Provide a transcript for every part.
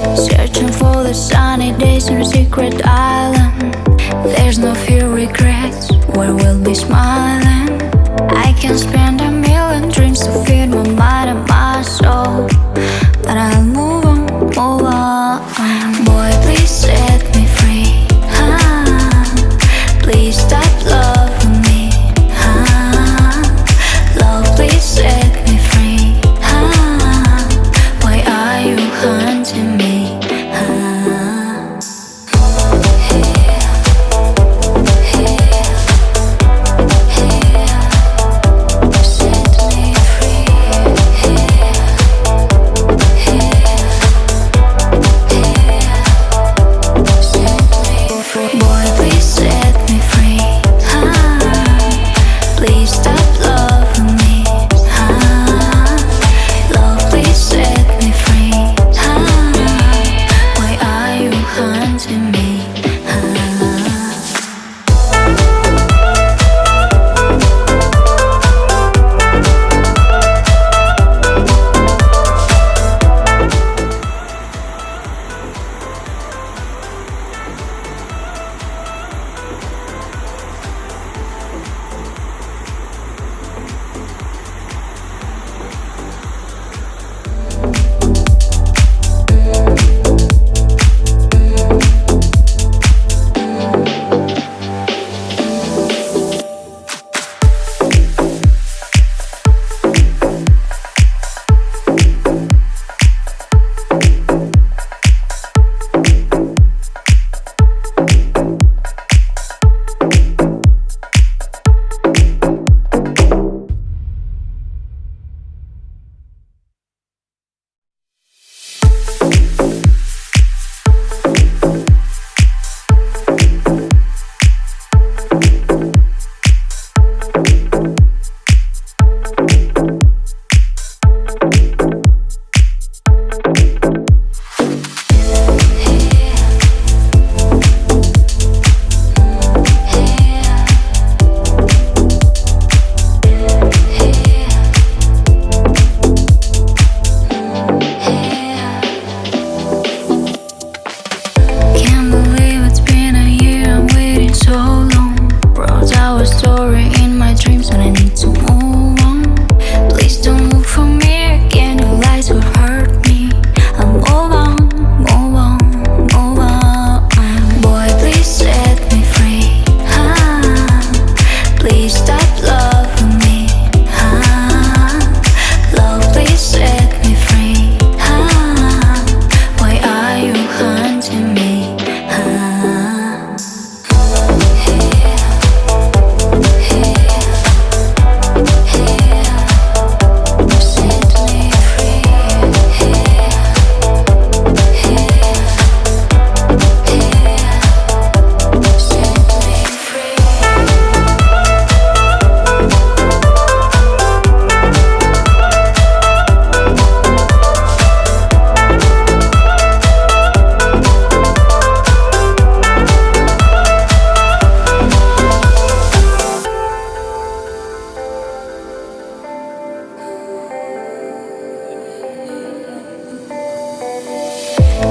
Searching for the sunny days on a secret island. There's no fear, regrets, where we'll be smiling. I can spend a million dreams to feed my mind and my soul, but I'll move on, move on. Boy, please set me free. Please stop loving me. Love, please set me free. Why are you hunting me?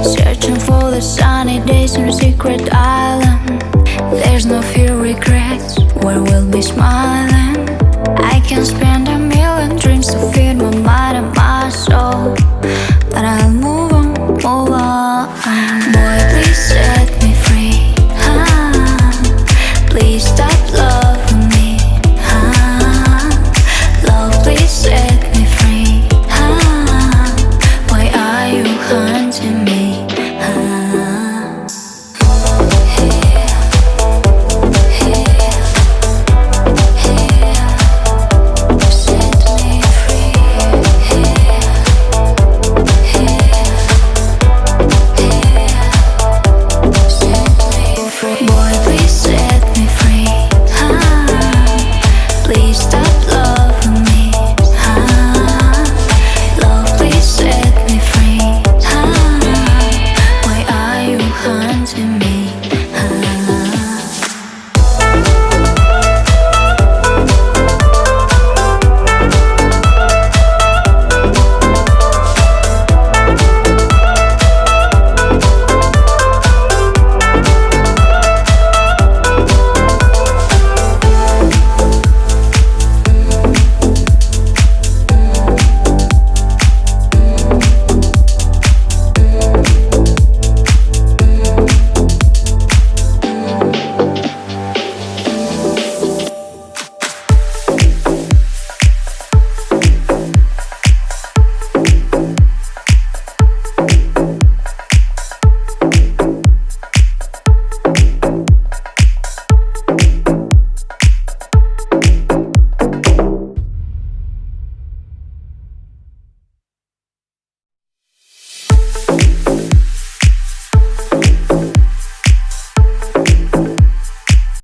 Searching for the sunny days on a secret island. There's no fear, regrets, where we'll be smiling. I can spend a million dreams to feed my mind and my soul.